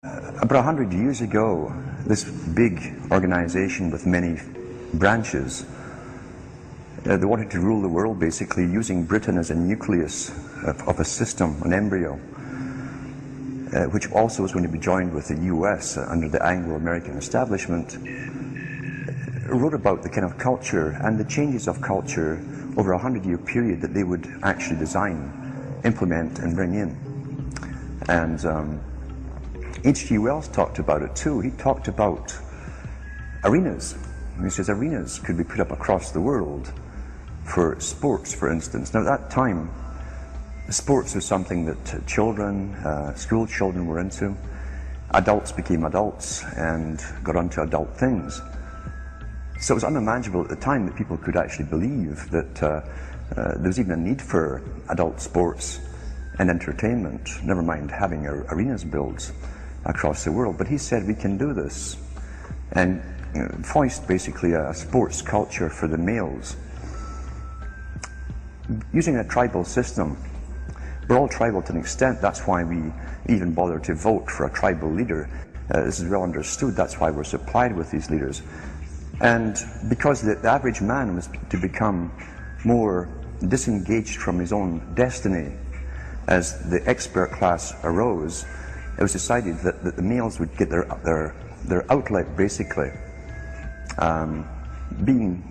About 100 years ago, this big organization with many branches, they wanted to rule the world basically using Britain as a nucleus of a system, an embryo, which also was going to be joined with the US under the Anglo-American establishment, wrote about the kind of culture and the changes of culture over a 100-year period that they would actually design, implement and bring in. And H.G. Wells talked about it too. He talked about arenas. He says arenas could be put up across the world for sports, for instance. Now at that time, sports was something that children, school children were into. Adults became adults and got onto adult things. So it was unimaginable at the time that people could actually believe that there was even a need for adult sports and entertainment, never mind having arenas built across the world. But he said we can do this and foist basically a sports culture for the males using a tribal system. We're all tribal to an extent. That's why we even bother to vote for a tribal leader. This is well understood. That's why we're supplied with these leaders. And because the average man was to become more disengaged from his own destiny as the expert class arose, it was decided that the males would get their outlet basically,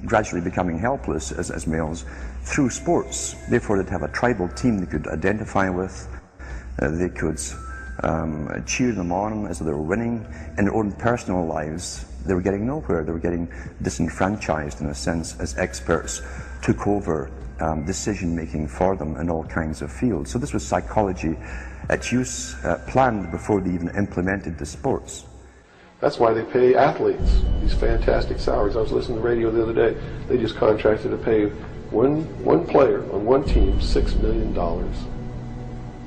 gradually becoming helpless as males through sports. Therefore they'd have a tribal team they could identify with, they could cheer them on as they were winning. In their own personal lives they were getting nowhere, they were getting disenfranchised in a sense as experts took over decision making for them in all kinds of fields. So this was psychology at use, planned before they even implemented the sports. That's why they pay athletes these fantastic salaries. I was listening to the radio the other day. They just contracted to pay one player on one team $6 million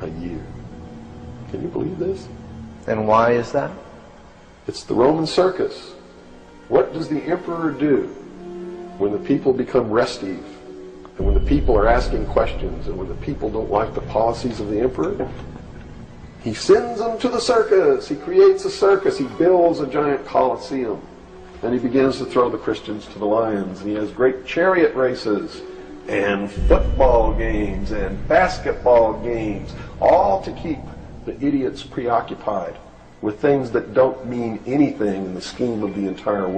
a year. Can you believe this? And why is that? It's the Roman circus. What does the emperor do when the people become restive, and when the people are asking questions, and when the people don't like the policies of the emperor? He sends them to the circus. He creates a circus. He builds a giant coliseum. And he begins to throw the Christians to the lions. And he has great chariot races and football games and basketball games, all to keep the idiots preoccupied with things that don't mean anything in the scheme of the entire world.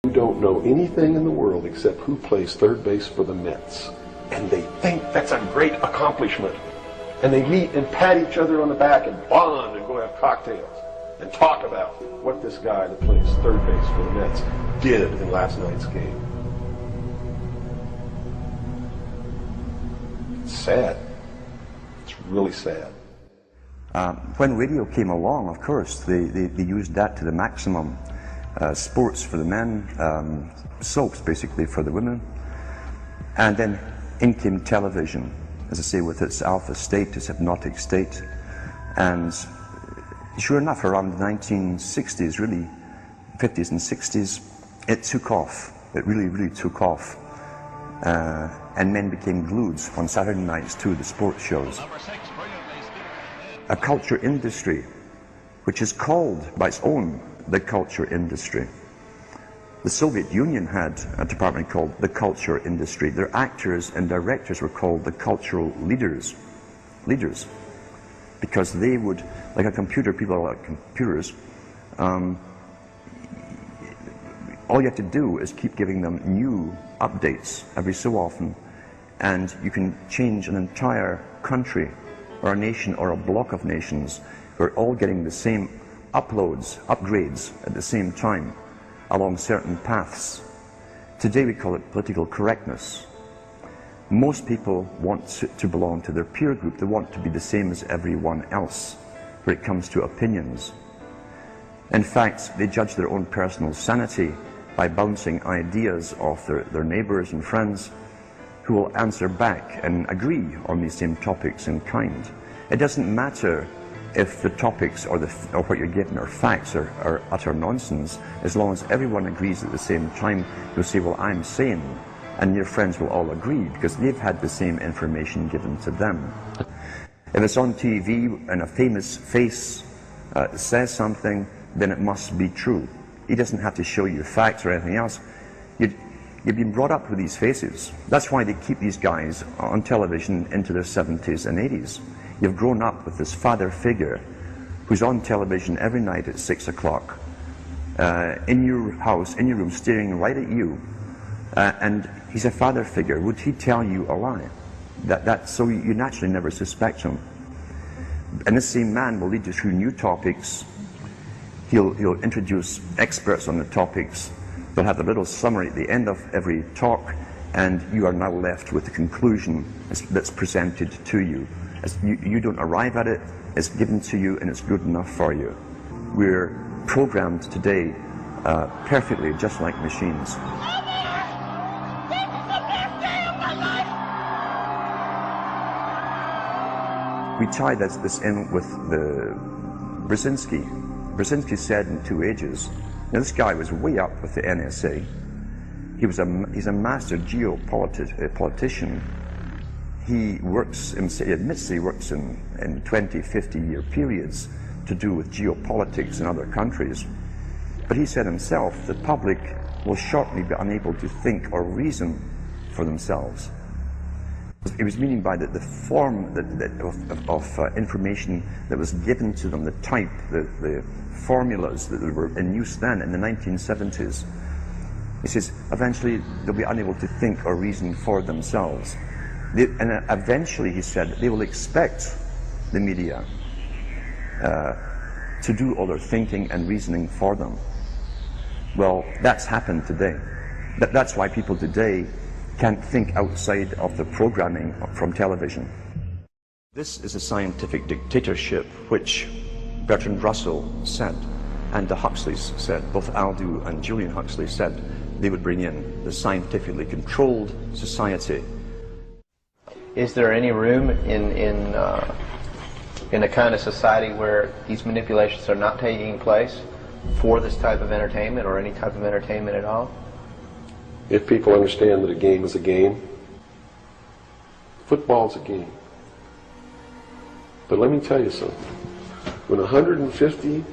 You don't know anything in the world except who plays third base for the Mets. And they think that's a great accomplishment. And they meet and pat each other on the back and bond and go have cocktails and talk about what this guy that plays third base for the Mets did in last night's game. It's sad. It's really sad. When radio came along, of course, they used that to the maximum. Sports for the men, soaps basically for the women, and then in came television, as I say, with its alpha state, its hypnotic state. And sure enough, around the 1960s, really 50s and 60s, it took off. It really took off, and men became glued on Saturday nights to the sports shows. A culture industry which is called by its own the culture industry. The Soviet Union had a department called the culture industry. Their actors and directors were called the cultural leaders, because they would, like a computer, people are like computers, all you have to do is keep giving them new updates every so often, and you can change an entire country or a nation or a block of nations. We're all getting the same upgrades at the same time along certain paths. Today we call it political correctness. Most people want to belong to their peer group. They want to be the same as everyone else when it comes to opinions. In fact, they judge their own personal sanity by bouncing ideas off their neighbours and friends who will answer back and agree on these same topics in kind. It doesn't matter if the topics or what you're given are facts or utter nonsense, as long as everyone agrees at the same time. You'll say, well, I'm sane, and your friends will all agree because they've had the same information given to them. If it's on TV and a famous face says something, then it must be true. He doesn't have to show you facts or anything else. You've been brought up with these faces. That's why they keep these guys on television into their 70s and 80s. You've grown up with this father figure who's on television every night at 6 o'clock, in your house, in your room, staring right at you. And he's a father figure. Would he tell you a lie? So you naturally never suspect him. And this same man will lead you through new topics. He'll introduce experts on the topics. They'll have a little summary at the end of every talk, and you are now left with the conclusion that's presented to you. You don't arrive at it, it's given to you, and it's good enough for you. We're programmed today perfectly, just like machines. We tie this in with the Brzezinski. Brzezinski said in 2 Ages. Now this guy was way up with the NSA. He's a master geopolitician. He admits he works in 20, 50-year periods to do with geopolitics in other countries. But he said himself, the public will shortly be unable to think or reason for themselves. He was meaning by the form of information that was given to them, the type, the formulas that were in use then in the 1970s. He says, eventually they'll be unable to think or reason for themselves. And eventually, he said, they will expect the media to do all their thinking and reasoning for them. Well, that's happened today. That's why people today can't think outside of the programming from television. This is a scientific dictatorship which Bertrand Russell said, and the Huxleys said, both Aldous and Julian Huxley said they would bring in the scientifically controlled society. Is there any room in a kind of society where these manipulations are not taking place for this type of entertainment or any type of entertainment at all? If people understand that a game is a game, football's a game. But let me tell you something. When 150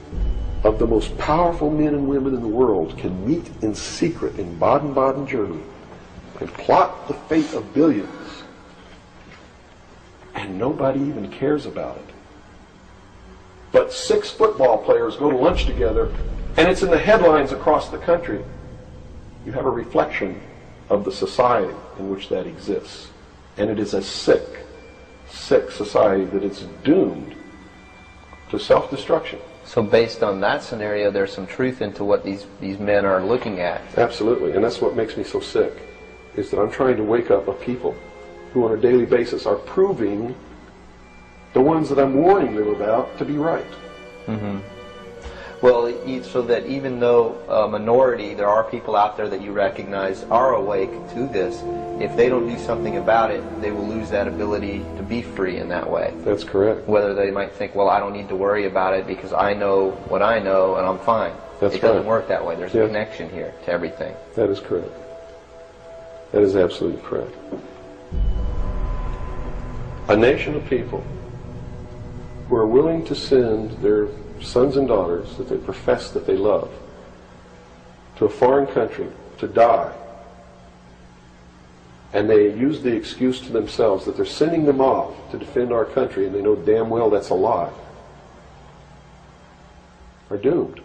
of the most powerful men and women in the world can meet in secret in Baden-Baden, Germany, and plot the fate of billions, and nobody even cares about it, but 6 football players go to lunch together, and it's in the headlines across the country, you have a reflection of the society in which that exists. And it is a sick society that is doomed to self-destruction. So based on that scenario, there's some truth into what these men are looking at. Absolutely, and that's what makes me so sick, is that I'm trying to wake up a people who on a daily basis are proving the ones that I'm warning them about to be right. Mm-hmm. Well, so that even though a minority, there are people out there that you recognize are awake to this, if they don't do something about it, they will lose that ability to be free in that way. That's correct. Whether they might think, well, I don't need to worry about it because I know what I know and I'm fine. That's It doesn't right. work that way. There's a connection here to everything. That is correct. That is absolutely correct. A nation of people who are willing to send their sons and daughters that they profess that they love to a foreign country to die, and they use the excuse to themselves that they're sending them off to defend our country, and they know damn well that's a lie, are doomed.